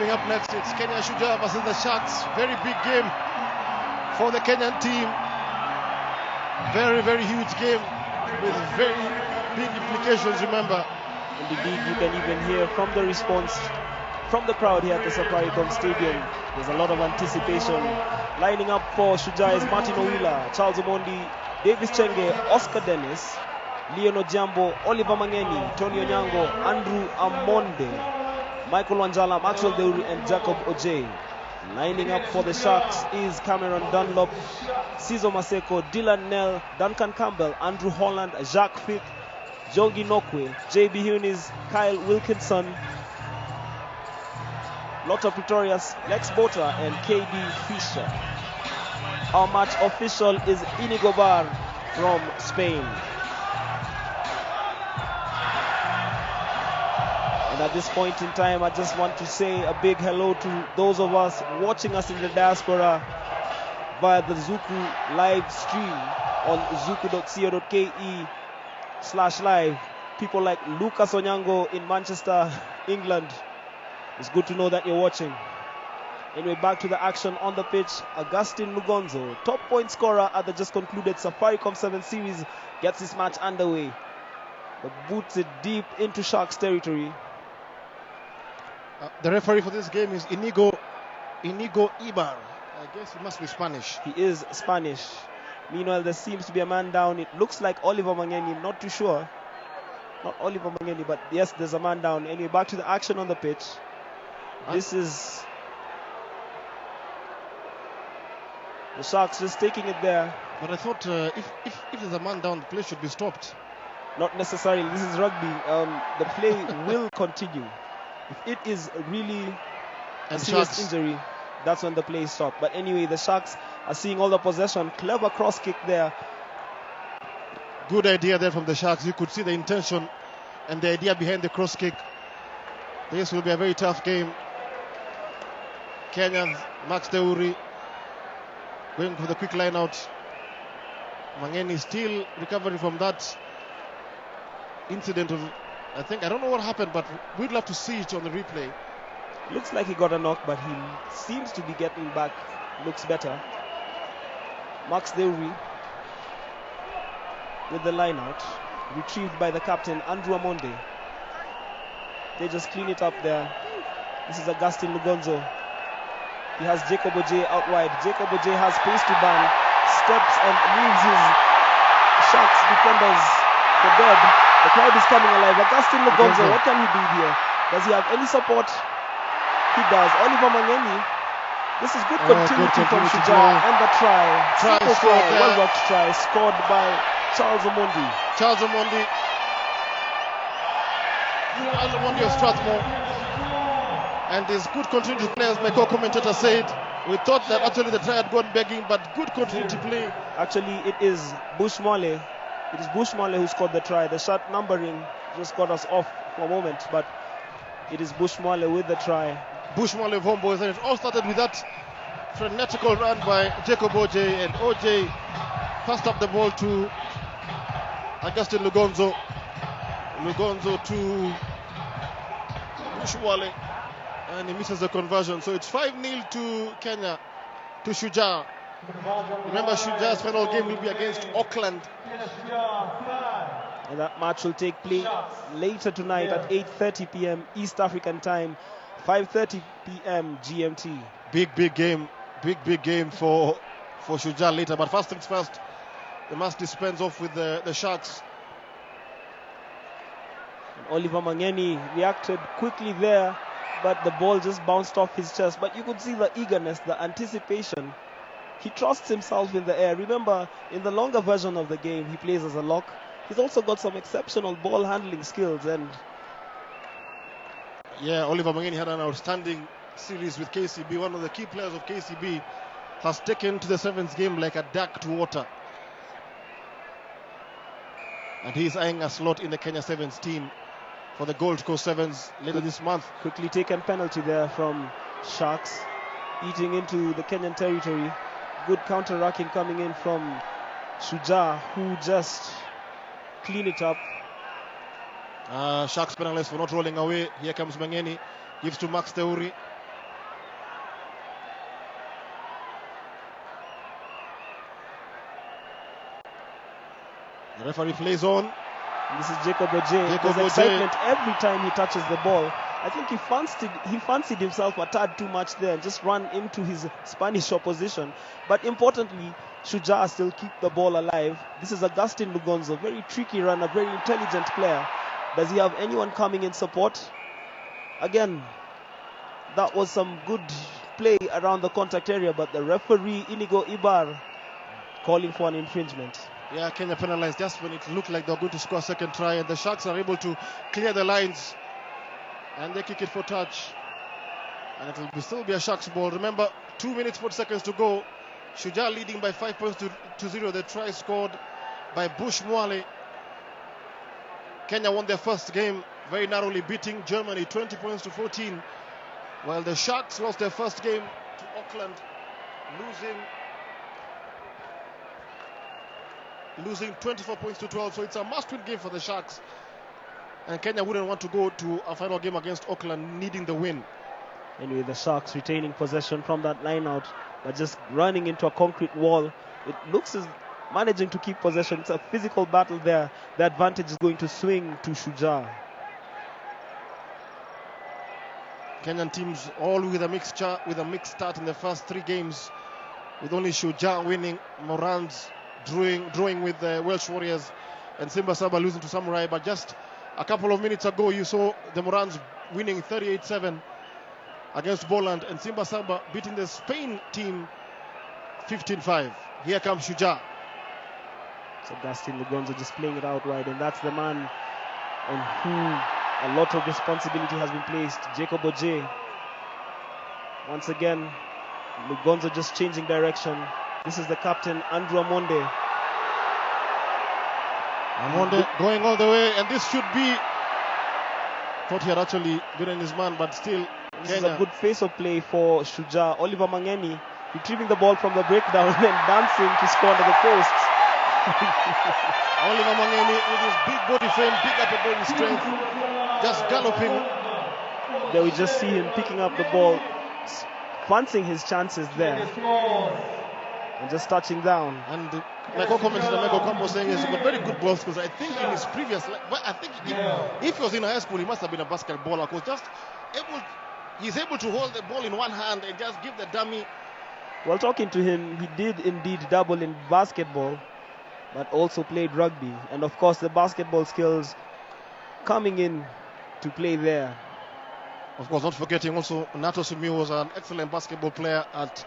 coming up next. It's Kenya Shujaa versus the Sharks. Very big game for the Kenyan team. Very, very huge game with very big implications, remember. And indeed, you can even hear from the response from the crowd here at the Safaricom Stadium. There's a lot of anticipation. Lining up for Shujaa is Martin Owila, Charles Omondi, Davis Chenge, Oscar Dennis, Leon Ojambo, Oliver Mangeni, Tony Onyango, Andrew Amonde, Michael Wanjala, Maxwell Deuri, and Jacob Ojay. Lining up for the Sharks is Cameron Dunlop, Cizo Maseko, Dylan Nell, Duncan Campbell, Andrew Holland, Jacques Fick, Jongi Nokwe, JB Hunis, Kyle Wilkinson, Lotta Pretorius, Lex Bota, and KD Fisher. Our match official is Inigo Bar from Spain. And at this point in time, I just want to say a big hello to those of us watching us in the diaspora via the Zuku live stream on zuku.co.ke/live. People like Lucas Onyango in Manchester, England. It's good to know that you're watching. Anyway, back to the action on the pitch. Augustine Lugonzo, top point scorer at the just concluded Safaricom 7 series, gets this match underway. But boots it deep into Sharks territory. The referee for this game is Inigo Ibar. I guess he must be Spanish. He is Spanish. Meanwhile, there seems to be a man down. It looks like Oliver Mangeni. I'm not too sure. Not Oliver Mangeni, but yes, there's a man down. Anyway, back to the action on the pitch. This is the Sharks just taking it there. But I thought if there's a man down, the play should be stopped. Not necessarily. This is rugby. The play will continue. If it is really a serious injury, that's when the play is stopped. But anyway, the Sharks are seeing all the possession. Clever cross kick there. Good idea there from the Sharks. You could see the intention and the idea behind the cross kick. This will be a very tough game. Kenyans, Max Deuri going for the quick line out. Mangeni still recovering from that incident of, I don't know what happened, but we'd love to see it on the replay. Looks like he got a knock, but he seems to be getting back. Looks better. Max Deuri with the line out, retrieved by the captain Andrew Amonde. They just clean it up there. This is Augustine Lugonzo. He has Jacob Ojay out wide. Jacob Ojay has space to ban, steps and leaves his Sharks defenders for dead. The crowd is coming alive. Augustine Lugonzo, what can he do here? Does he have any support? He does. Oliver Mangeni. This is good continuity from Shujaa, and the try. Well worked try, scored by Charles Omondi. Charles Omondi of Strathmore. And his good continuity play, as my co-commentator said. We thought that actually the try had gone begging, but good continuity play. Actually, it is Bush Mole. It is Bush Mole who scored the try. The shot numbering just got us off for a moment, but it is Bush Mole with the try. Bush Mole of Homeboys, and it all started with that frenetical run by Jacob Ojay, and Ojay passed up the ball to Augustine Lugonzo. Lugonzo to Bush Mole, and he misses the conversion. So it's 5-0 to Kenya, to Shujaa. Remember, Shujaa's final game will be against Auckland. And that match will take place later tonight at 8:30 p.m. East African time, 5:30 p.m. GMT. Big game for Shujaa later. But first things first, they must dispense off with the Sharks. And Oliver Mangeni reacted quickly there, but the ball just bounced off his chest. But you could see the eagerness, the anticipation. He trusts himself in the air. Remember, in the longer version of the game, he plays as a lock. He's also got some exceptional ball handling skills. And yeah, Oliver Mangeni had an outstanding series with KCB. One of the key players of KCB has taken to the sevens game like a duck to water. And he's eyeing a slot in the Kenya Sevens team for the Gold Coast Sevens later this month. Quickly taken penalty there from Sharks, eating into the Kenyan territory. Good counter-racking coming in from Shujaa, who just clean it up. Sharks penalized for not rolling away. Here comes Mangeni, gives to Max Deuri. The referee plays on. And this is Jacob Oje. There's excitement every time he touches the ball. I think he fancied himself a tad too much there and just ran into his Spanish opposition. But importantly, Shujaa still keep the ball alive. This is Augustin Lugonzo, very tricky runner, very intelligent player. Does he have anyone coming in support? Again, that was some good play around the contact area, but the referee, Inigo Ibar, calling for an infringement. Yeah, Kenya penalized just when it looked like they were going to score a second try, and the Sharks are able to clear the lines, and they kick it for touch. And it will still be a Sharks ball. Remember, 2 minutes, 40 seconds to go. Shujaa leading by 5 points to 0. The try scored by Bush Mwale. Kenya won their first game very narrowly, beating Germany 20 points to 14. While the Sharks lost their first game to Auckland, losing 24 points to 12. So it's a must-win game for the Sharks. And Kenya wouldn't want to go to a final game against Auckland needing the win. Anyway, the Sharks retaining possession from that line out, but just running into a concrete wall. It looks as managing to keep possession. It's a physical battle there. The advantage is going to swing to Shujaa. Kenyan teams all with a mixed start in the first 3 games, with only Shujaa winning, Morans drawing with the Welsh Warriors, and Simba Saba losing to Samurai. But just a couple of minutes ago, you saw the Morans winning 38-7 against Boland, and Simba Saba beating the Spain team 15-5. Here comes Shujaa. So Augustin Lugonzo just playing it out wide, and that's the man on who a lot of responsibility has been placed, Jacob Oje. Once again, Lugonzo just changing direction. This is the captain, Andrew Amonde. Amonde going all the way, and this should be... Thought he had actually beaten his man, but still This is a good face-off play for Shujaa. Oliver Mangeni retrieving the ball from the breakdown and dancing to score under the posts. Oliver Mangeni with his big body frame, big upper body strength, just galloping. There we just see him picking up the ball, fancying his chances there, and just touching down. And like our commentator Mego Kampo saying, he's got very good ball skills. I think in his previous, if he was in high school, he must have been a basketballer, because he's able to hold the ball in one hand and just give the dummy. While talking to him, he did indeed dabble in basketball, but also played rugby, and of course the basketball skills coming in to play there. Of course, not forgetting also Nato Sumi was an excellent basketball player at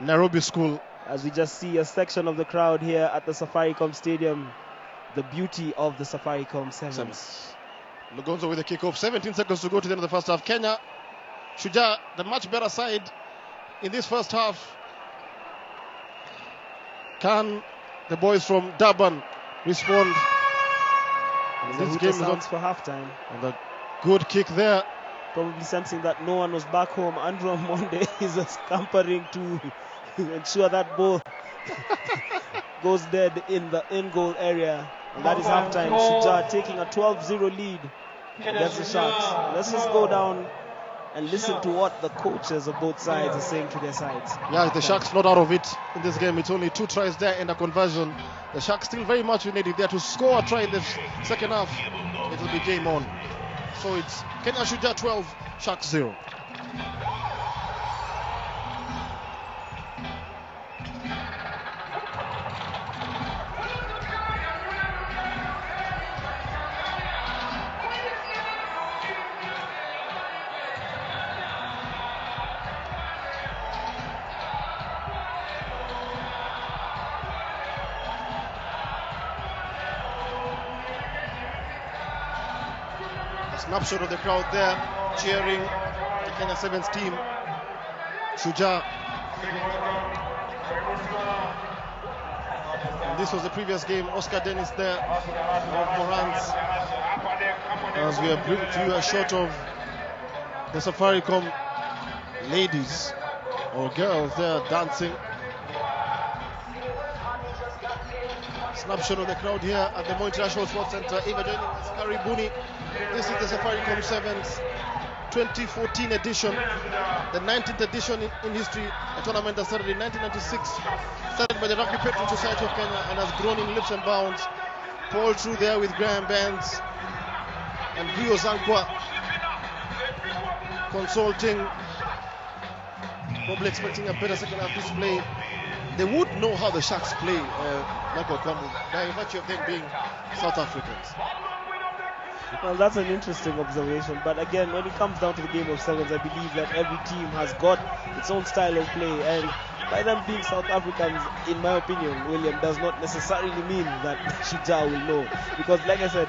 Nairobi School. As we just see a section of the crowd here at the Safaricom Stadium, the beauty of the Safaricom Sevens. Lugonzo with the kickoff, 17 seconds to go to the end of the first half. Kenya, Shujaa, the much better side in this first half. Can the boys from Durban respond? This game is on for halftime. And a good kick there. Probably sensing that no one was back home. Andrew Amonde is scampering to ensure that ball goes dead in the in-goal area. And that is halftime. Shujaa taking a 12-0 lead against the Sharks. Let's just go down and listen to what the coaches of both sides are saying to their sides. Yeah, the Sharks not out of it in this game. It's only 2 tries there and a conversion. The Sharks still very much needed there to score a try in the second half. It will be game on. So it's Kenya Shujaa 12, Sharks 0. Snapshot of the crowd there cheering the Kenya Sevens team. Shujaa. And this was the previous game. Oscar Dennis there of Morans. As we are bringing to you a shot of the Safaricom ladies or girls there dancing. Snapshot of the crowd here at the Moi International Sports Center. Eva joining us, Karibuni. This is the Safaricom Sevens 2014 edition, the 19th edition in history. A tournament that started in 1996, started by the Rugby Patron Society of Kenya and has grown in leaps and bounds. Paul through there with Graham Bands and Vio Zankwa consulting, probably expecting a better second half display. They would know how the Sharks play, Michael Kwambu, by virtue of them being South Africans. Well, that's an interesting observation, but again, when it comes down to the game of sevens, I believe that every team has got its own style of play, and by them being South Africans, in my opinion, William, does not necessarily mean that Shujaa will know, because like I said,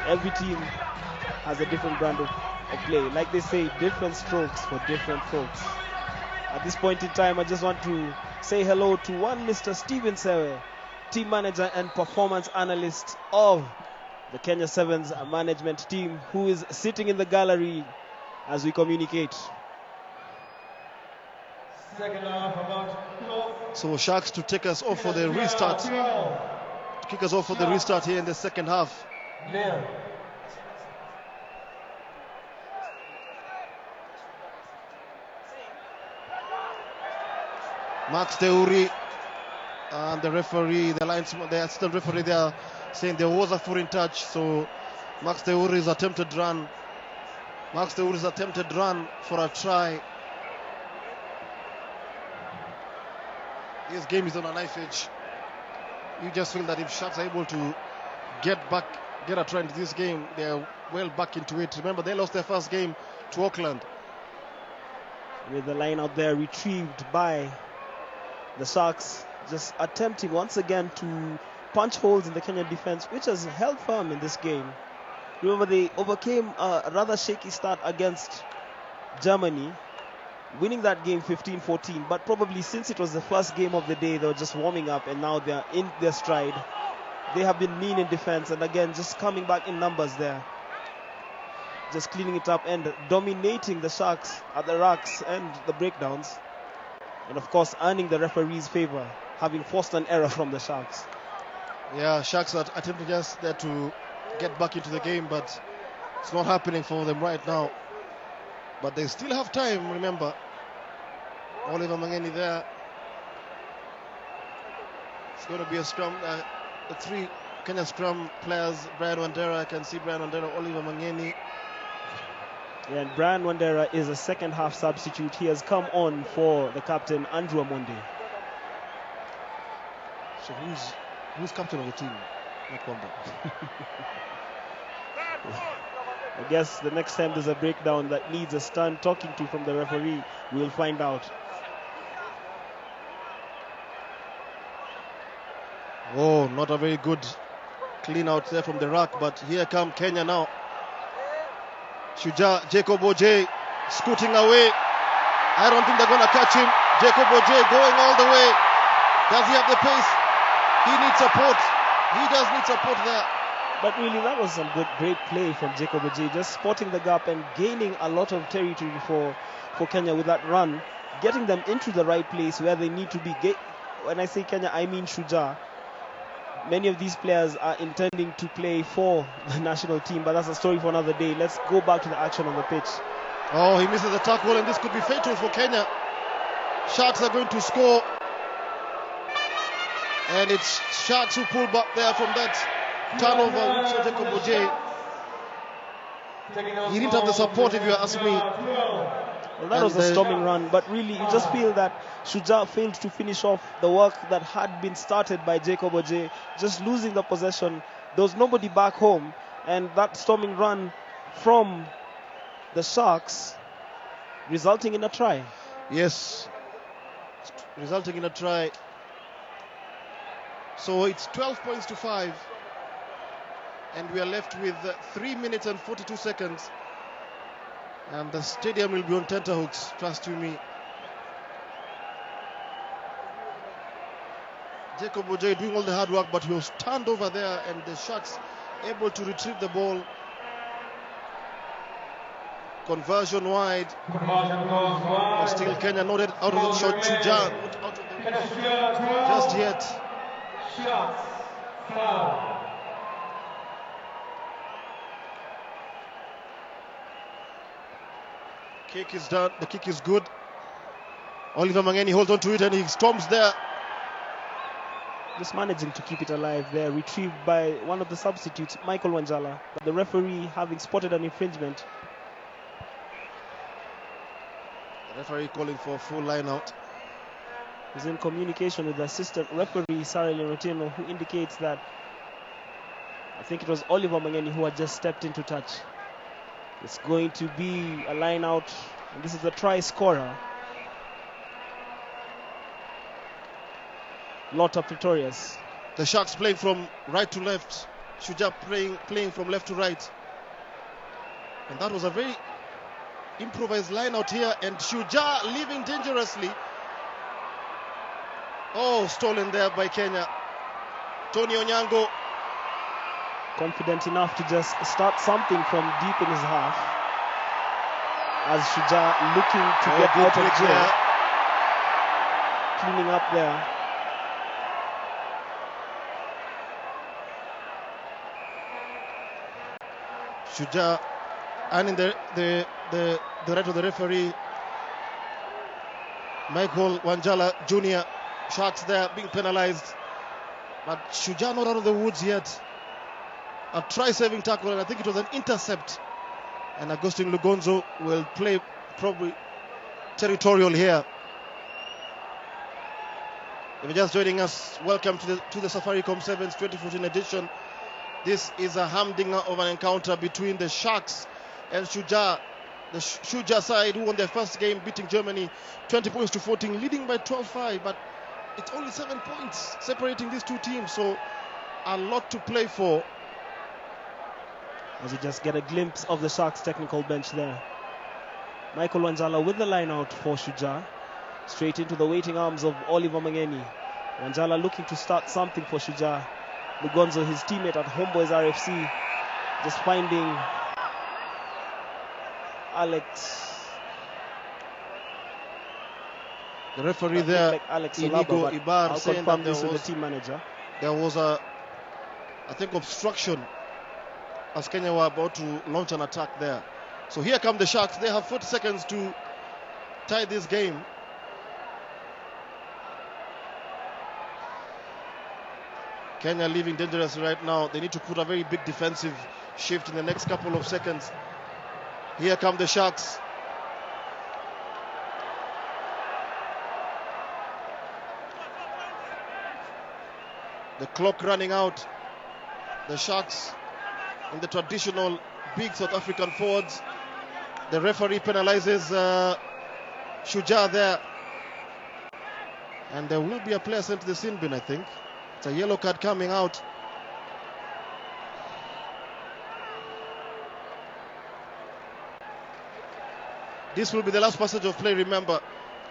every team has a different brand of play. Like they say, different strokes for different folks. At this point in time, I just want to say hello to one Mr. Stephen Sewe, team manager and performance analyst of the Kenya Sevens management team, who is sitting in the gallery as we communicate. So Sharks to take us off for the restart, to kick us off for the restart here in the second half. Max Teuri and the referee, the linesman, the assistant referee, they are saying there was a foreign touch. So Max Teuri's attempted run for a try. This game is on a knife edge. You just feel that if Sharks are able to get a try into this game, they're well back into it. Remember, they lost their first game to Auckland. With the line out there retrieved by the Sharks, just attempting once again to punch holes in the Kenyan defense, which has held firm in this game. Remember, they overcame a rather shaky start against Germany, winning that game 15-14, but probably since it was the first game of the day, they were just warming up, and now they're in their stride. They have been mean in defense, and again, just coming back in numbers there. Just cleaning it up and dominating the Sharks at the racks and the breakdowns. And of course, earning the referee's favor, having forced an error from the Sharks. Yeah, Sharks are attempting just there to get back into the game, but it's not happening for them right now. But they still have time, remember. Oliver Mangeni there. It's going to be a scrum. The three Kenya scrum players, Brian Wandera, I can see Brian Wandera, Oliver Mangeni. Yeah, and Brian Wandera is a second half substitute. He has come on for the captain, Andrew Amonde. So who's captain of the team? Not Wanda. I guess the next time there's a breakdown that needs a stern talking to from the referee, we'll find out. Oh, not a very good clean out there from the rack, but here come Kenya now. Shujaa, Jacob Ojay scooting away. I don't think they're going to catch him. Jacob Ojay going all the way. Does he have the pace? He needs support. He does need support there. But really, that was some great play from Jacob Ojay, just spotting the gap and gaining a lot of territory for Kenya with that run, getting them into the right place where they need to be. When I say Kenya, I mean Shujaa. Many of these players are intending to play for the national team, but that's a story for another day. Let's go back to the action on the pitch. Oh, he misses the tackle, and this could be fatal for Kenya. Sharks are going to score. And it's Sharks who pull back there from that turnover, which was Jacob Ojay. He didn't have the support, if you ask me. Well, that was a storming run, but really you just feel that Shujaa failed to finish off the work that had been started by Jacob Ojay, just losing the possession. There was nobody back home, and that storming run from the Sharks resulting in a try. Yes, resulting in a try. So it's 12 points to 5, and we are left with 3 minutes and 42 seconds. And the stadium will be on tenterhooks, trust you me. Jacob Ojay doing all the hard work, but he was turned over there, and the Sharks able to retrieve the ball. Conversion wide. But still Kenya not out of the shot. Shujaa not out of the just yet. Kick is done. The kick is good. Oliver Mangeni holds on to it and he storms there. Just managing to keep it alive there, retrieved by one of the substitutes, Michael Wanjala. But the referee, having spotted an infringement. The referee calling for a full line out. He's in communication with the assistant referee, Sarah Lerotino, who indicates that I think it was Oliver Mangeni who had just stepped into touch. It's going to be a line out, and this is the try scorer. Lotta Pretorius. The Sharks playing from right to left. Shujaa playing from left to right. And that was a very improvised line out here. And Shujaa leaving dangerously. Oh, stolen there by Kenya. Tony Onyango. Confident enough to just start something from deep in his half. As Shujaa looking to get out of jail. Cleaning up there. Shujaa and in the right of the referee, Michael Wanjala Jr. Sharks there being penalized, but Shujaa not out of the woods yet. A try-saving tackle, and I think it was an intercept. And Agustin Lugonzo will play probably territorial here. If you're just joining us, welcome to the Safaricom Sevens 2014 edition. This is a humdinger of an encounter between the Sharks and Shujaa. The Shujaa side who won their first game, beating Germany 20 points to 14, leading by 12-5, but it's only 7 points separating these two teams, so a lot to play for. As you just get a glimpse of the Sharks technical bench there. Michael Wanjala with the line out for Shujaa. Straight into the waiting arms of Oliver Mangeni. Wanjala looking to start something for Shujaa. Lugonzo, his teammate at Homeboys RFC, just finding Alex. The referee there, like Alex Inigo Ibar, I'll saying confirm that this with the team manager. There was I think, obstruction as Kenya were about to launch an attack there. So here come the Sharks. They have 40 seconds to tie this game. Kenya leaving dangerous right now. They need to put a very big defensive shift in the next couple of seconds. Here come the Sharks. The clock running out. The Sharks in the traditional big South African forwards. The referee penalizes Shujaa there. And there will be a player sent to the sin bin, I think. It's a yellow card coming out. This will be the last passage of play, remember.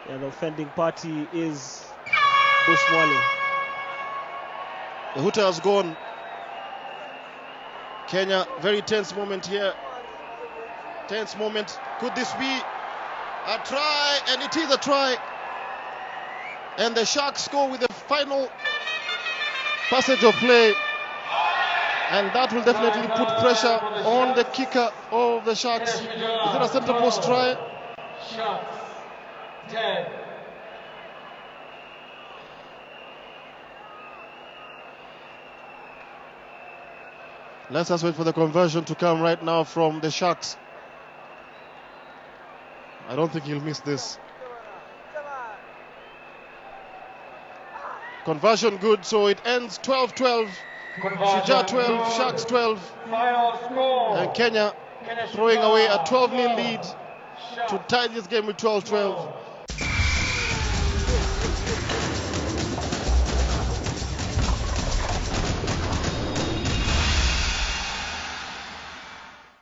Yeah, the offending party is Bushmwale. The hooter has gone. Kenya, very tense moment here. Tense moment. Could this be a try? And it is a try. And the Sharks score with the final passage of play. And that will definitely put pressure on the kicker of the Sharks. Is it a center post try? Sharks 10. Let's just wait for the conversion to come right now from the Sharks. I don't think he'll miss this. Conversion good, so it ends 12-12. Shujaa 12, Sharks 12. Final score. And Kenya throwing away a 12-0 lead to tie this game with 12-12.